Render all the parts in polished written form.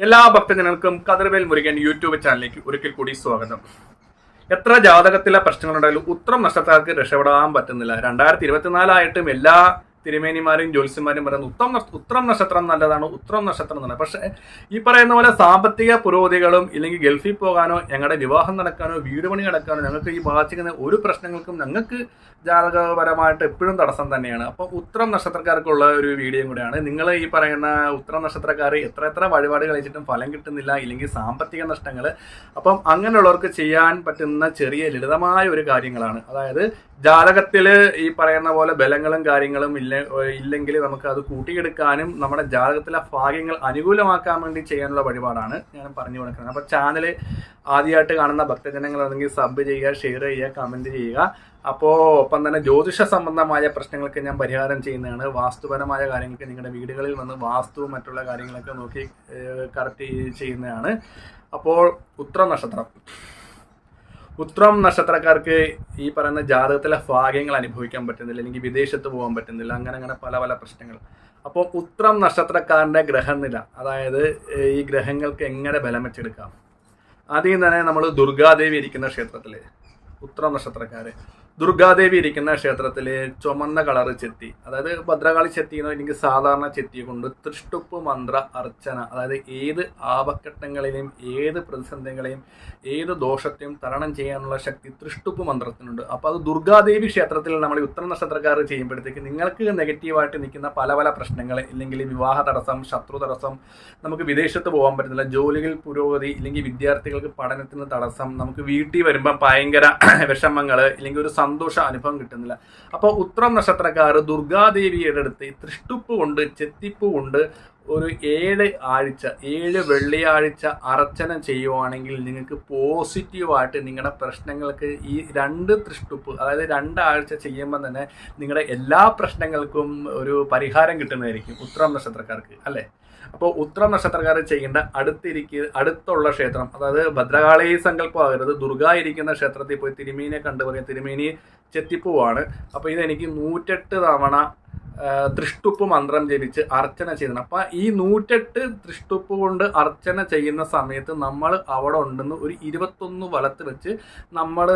എല്ലാ ഭക്തജനങ്ങൾക്കും കതിർവേൽ മുരുകൻ യൂട്യൂബ് ചാനലിലേക്ക് ഒരിക്കൽ കൂടി സ്വാഗതം. എത്ര ജാതകത്തിലെ പ്രശ്നങ്ങളുണ്ടായാലും ഉത്രം നക്ഷത്രക്കാർക്ക് രക്ഷപ്പെടാൻ പറ്റുന്നില്ല. 2024 എല്ലാ തിരുമേനിമാരും ജ്യോത്സ്യന്മാരും പറയുന്നത് ഉത്രം നക്ഷത്രം നല്ലതാണ്, ഉത്രം നക്ഷത്രം നല്ലതാണ്. പക്ഷേ ഈ പറയുന്ന പോലെ സാമ്പത്തിക പുരോഗതികളും ഇല്ലെങ്കിൽ ഗൾഫിൽ പോകാനോ ഞങ്ങളുടെ വിവാഹം നടക്കാനോ വീട് പണി നടക്കാനോ ഞങ്ങൾക്ക് ഈ ബാധിക്കുന്ന ഒരു പ്രശ്നങ്ങൾക്കും ഞങ്ങൾക്ക് ജാതകപരമായിട്ട് എപ്പോഴും തടസ്സം തന്നെയാണ്. അപ്പം ഉത്രം നക്ഷത്രക്കാർക്കുള്ള ഒരു വീഡിയോയും കൂടെയാണ്. നിങ്ങൾ ഈ പറയുന്ന ഉത്രം നക്ഷത്രക്കാർ എത്ര വഴിപാട് കഴിച്ചിട്ടും ഫലം കിട്ടുന്നില്ല, ഇല്ലെങ്കിൽ സാമ്പത്തിക നഷ്ടങ്ങൾ. അപ്പം അങ്ങനെയുള്ളവർക്ക് ചെയ്യാൻ പറ്റുന്ന ചെറിയ ലളിതമായ ഒരു കാര്യങ്ങളാണ്. അതായത് ജാതകത്തിൽ ഈ പറയുന്ന പോലെ ബലങ്ങളും കാര്യങ്ങളും ഇല്ലെങ്കിൽ നമുക്ക് അത് കൂട്ടിയെടുക്കാനും നമ്മുടെ ജാതകത്തിലെ ഭാഗ്യങ്ങൾ അനുകൂലമാക്കാൻ വേണ്ടി ചെയ്യാനുള്ള വഴിപാടാണ് ഞാൻ പറഞ്ഞു കൊടുക്കുന്നത്. അപ്പോൾ ചാനൽ ആദ്യമായിട്ട് കാണുന്ന ഭക്തജനങ്ങളാണെങ്കിൽ സബ് ചെയ്യുക, ഷെയർ ചെയ്യുക, കമൻറ്റ് ചെയ്യുക. അപ്പോൾ ഒപ്പം തന്നെ ജ്യോതിഷ സംബന്ധമായ പ്രശ്നങ്ങൾക്ക് ഞാൻ പരിഹാരം ചെയ്യുന്നതാണ്. വാസ്തുപരമായ കാര്യങ്ങൾക്ക് നിങ്ങളുടെ വീടുകളിൽ വന്ന് വാസ്തുവും മറ്റുള്ള കാര്യങ്ങളൊക്കെ നോക്കി കറക്റ്റ് ചെയ്യുന്നതാണ്. അപ്പോൾ ഉത്രം നക്ഷത്രക്കാർക്ക് ഈ പറയുന്ന ജാതകത്തിലെ ഭാഗ്യങ്ങൾ അനുഭവിക്കാൻ പറ്റുന്നില്ല, അല്ലെങ്കിൽ വിദേശത്ത് പോകാൻ പറ്റുന്നില്ല, അങ്ങനെ പല പ്രശ്നങ്ങൾ. അപ്പോൾ ഉത്രം നക്ഷത്രക്കാരൻ്റെ ഗ്രഹനില, അതായത് ഈ ഗ്രഹങ്ങൾക്ക് എങ്ങനെ ബലം വെച്ചെടുക്കാം. ആദ്യം തന്നെ നമ്മൾ ദുർഗാദേവി ഇരിക്കുന്ന ക്ഷേത്രത്തിൽ ഉത്രം നക്ഷത്രക്കാർ ദുർഗാദേവി ഇരിക്കുന്ന ക്ഷേത്രത്തിൽ ചുമന്ന കളറ് ചെത്തി, അതായത് ഭദ്രകാളി ചെത്തിയെന്നോ അല്ലെങ്കിൽ സാധാരണ ചെത്തി കൊണ്ട് തൃഷ്ടുപ്പ് മന്ത്ര അർച്ചന, അതായത് ഏത് ആപഘട്ടങ്ങളെയും ഏത് പ്രതിസന്ധികളെയും ഏത് ദോഷത്തെയും തരണം ചെയ്യാനുള്ള ശക്തി തൃഷ്ടുപ്പ് മന്ത്രത്തിനുണ്ട്. അപ്പോൾ അത് ദുർഗാദേവി ക്ഷേത്രത്തിൽ നമ്മൾ ഉത്തര നക്ഷത്രക്കാർ ചെയ്യുമ്പോഴത്തേക്ക് നിങ്ങൾക്ക് നെഗറ്റീവായിട്ട് നിൽക്കുന്ന പല പ്രശ്നങ്ങൾ, ഇല്ലെങ്കിൽ വിവാഹ തടസ്സം, ശത്രു തടസ്സം, നമുക്ക് വിദേശത്ത് പോകാൻ പറ്റുന്നില്ല, ജോലികൾ പുരോഗതി, ഇല്ലെങ്കിൽ വിദ്യാർത്ഥികൾക്ക് പഠനത്തിന് തടസ്സം, നമുക്ക് വീട്ടിൽ വരുമ്പോൾ ഭയങ്കര വിഷമങ്ങൾ, ഇല്ലെങ്കിൽ ഒരു സന്തോഷ അനുഭവം കിട്ടുന്നില്ല. അപ്പോൾ ഉത്രം നക്ഷത്രക്കാർ ദുർഗാദേവിയുടെ അടുത്ത് തൃഷ്ടുപ്പ് കൊണ്ട് ചെത്തിപ്പ് കൊണ്ട് ഒരു 7 വെള്ളിയാഴ്ച അർച്ചന ചെയ്യുവാണെങ്കിൽ നിങ്ങൾക്ക് പോസിറ്റീവായിട്ട് നിങ്ങളുടെ പ്രശ്നങ്ങൾക്ക് ഈ 2 തൃഷ്ടുപ്പ്, അതായത് 2 ആഴ്ച ചെയ്യുമ്പോൾ തന്നെ നിങ്ങളുടെ എല്ലാ പ്രശ്നങ്ങൾക്കും ഒരു പരിഹാരം കിട്ടുന്നതായിരിക്കും ഉത്രം നക്ഷത്രക്കാർക്ക്, അല്ലേ? അപ്പോൾ ഉത്രം നക്ഷത്രക്കാർ ചെയ്യേണ്ട അടുത്തുള്ള ക്ഷേത്രം, അതായത് ഭദ്രകാളി സങ്കല്പമാകരുത്, ദുർഗ ഇരിക്കുന്ന ക്ഷേത്രത്തിൽ പോയി തിരുമേനിയെ കണ്ടു പറയാം, തിരുമേനി ചെത്തിപ്പൂവാണ്. അപ്പോൾ ഇതെനിക്ക് 108 തവണ തൃഷ്ടുപ്പ് മന്ത്രം ജപിച്ച് അർച്ചന ചെയ്യണം. അപ്പം ഈ 108 തൃഷ്ടുപ്പ് കൊണ്ട് അർച്ചന ചെയ്യുന്ന സമയത്ത് നമ്മൾ അവിടെ ഉണ്ടെന്ന് ഒരു 21 വലത്ത് വെച്ച് നമ്മൾ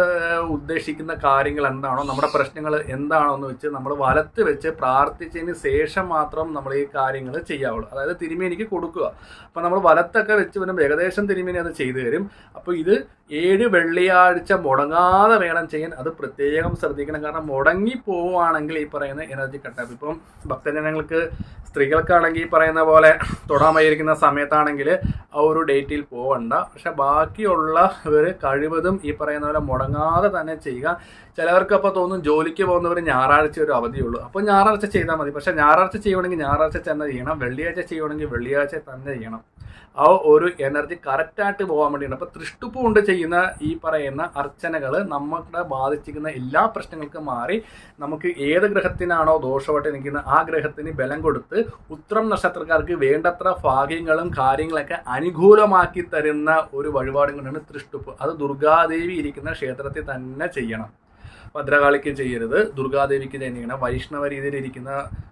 ഉദ്ദേശിക്കുന്ന കാര്യങ്ങൾ എന്താണോ, നമ്മുടെ പ്രശ്നങ്ങൾ എന്താണോ എന്ന് വെച്ച് നമ്മൾ വലത്ത് വെച്ച് പ്രാർത്ഥിച്ചതിന് ശേഷം മാത്രം നമ്മൾ ഈ കാര്യങ്ങൾ ചെയ്യാവുള്ളൂ. അതായത് തിരുമേനിക്ക് കൊടുക്കുക. അപ്പം നമ്മൾ വലത്തൊക്കെ വെച്ച് വരുമ്പോൾ ഏകദേശം തിരുമേനി അത് ചെയ്തു തരും. അപ്പോൾ ഇത് 7 വെള്ളിയാഴ്ച മുടങ്ങാതെ വേണം ചെയ്യാൻ. അത് പ്രത്യേകം ശ്രദ്ധിക്കണം. കാരണം മുടങ്ങി പോവുകയാണെങ്കിൽ ഈ പറയുന്ന എനർജി കട്ടാകും. ഇപ്പം ഭക്തജനങ്ങൾക്ക് സ്ത്രീകൾക്കാണെങ്കിൽ ഈ പറയുന്ന പോലെ തൊടാമയിരിക്കുന്ന സമയത്താണെങ്കിൽ ആ ഒരു ഡേറ്റിൽ പോകണ്ട. പക്ഷെ ബാക്കിയുള്ളവർ കഴിവതും ഈ പറയുന്ന പോലെ മുടങ്ങാതെ തന്നെ ചെയ്യുക. ചിലവർക്ക് അപ്പോൾ തോന്നും ജോലിക്ക് പോകുന്നവർ ഞായറാഴ്ച ഒരു അവധിയുള്ളൂ, അപ്പോൾ ഞായറാഴ്ച ചെയ്താൽ മതി. പക്ഷേ ഞായറാഴ്ച ചെയ്യുകയാണെങ്കിൽ ഞായറാഴ്ച തന്നെ ചെയ്യണം, വെള്ളിയാഴ്ച ചെയ്യുകയാണെങ്കിൽ വെള്ളിയാഴ്ച തന്നെ ചെയ്യണം. ആ ഒരു എനർജി കറക്റ്റായിട്ട് പോകാൻ വേണ്ടിയാണ്. അപ്പോൾ തൃഷ്ടുപ്പ് കൊണ്ട് ചെയ്യുന്ന ഈ പറയുന്ന അർച്ചനകൾ നമ്മുടെ ബാധിച്ചിരിക്കുന്ന എല്ലാ പ്രശ്നങ്ങൾക്കും മാറി നമുക്ക് ഏത് ഗ്രഹത്തിനാണോ ദോഷമായിട്ട് നിൽക്കുന്ന ആ ഗ്രഹത്തിന് ബലം കൊടുത്ത് ഉത്രം നക്ഷത്രക്കാർക്ക് വേണ്ടത്ര ഭാഗ്യങ്ങളും കാര്യങ്ങളൊക്കെ അനുകൂലമാക്കി തരുന്ന ഒരു വഴിപാടും കൊണ്ടാണ് തൃഷ്ടുപ്പ്. അത് ദുർഗാദേവി ഇരിക്കുന്ന ക്ഷേത്രത്തിൽ തന്നെ ചെയ്യണം. ഭദ്രകാളിക്ക് ചെയ്യരുത്, ദുർഗാദേവിക്ക് ചെയ്യണം. വൈഷ്ണവ രീതിയിൽ ഇരിക്കുന്ന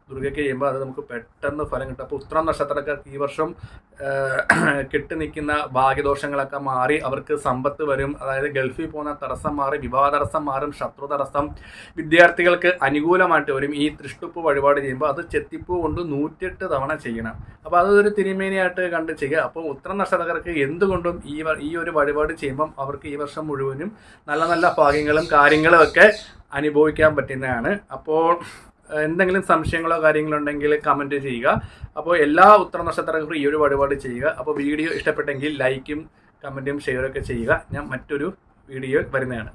ദുർഗയ്ക്ക് ചെയ്യുമ്പോൾ അത് നമുക്ക് പെട്ടെന്ന് ഫലം കിട്ടും. അപ്പോൾ ഉത്രം നക്ഷത്രക്കാർക്ക് ഈ വർഷം കെട്ടി നിൽക്കുന്ന ഭാഗ്യദോഷങ്ങളൊക്കെ മാറി അവർക്ക് സമ്പത്ത് വരും. അതായത് ഗൾഫിൽ പോകുന്ന തടസ്സം മാറി, വിവാഹ തടസ്സം മാറും, ശത്രു തടസ്സം, വിദ്യാർത്ഥികൾക്ക് അനുകൂലമായിട്ട് വരും. ഈ തൃഷ്ടുപ്പ് വഴിപാട് ചെയ്യുമ്പോൾ അത് ചെത്തിപ്പൂ കൊണ്ട് 108 തവണ ചെയ്യണം. അപ്പോൾ അതൊരു തിരുമേനിയായിട്ട് കണ്ട് ചെയ്യുക. അപ്പോൾ ഉത്രം നക്ഷത്രക്കാർക്ക് എന്തുകൊണ്ടും ഈ ഒരു വഴിപാട് ചെയ്യുമ്പം അവർക്ക് ഈ വർഷം മുഴുവനും നല്ല ഭാഗ്യങ്ങളും കാര്യങ്ങളും ഒക്കെ അനുഭവിക്കാൻ പറ്റുന്നതാണ്. അപ്പോൾ എന്തെങ്കിലും സംശയങ്ങളോ കാര്യങ്ങളോ ഉണ്ടെങ്കിൽ കമൻറ്റ് ചെയ്യുക. അപ്പോൾ എല്ലാ ഉത്തര നക്ഷത്രക്കാർക്കും ഈ ഒരു വഴിപാട് ചെയ്യുക. അപ്പോൾ വീഡിയോ ഇഷ്ടപ്പെട്ടെങ്കിൽ ലൈക്കും കമൻറ്റും ഷെയറൊക്കെ ചെയ്യുക. ഞാൻ മറ്റൊരു വീഡിയോ വരുന്നതാണ്.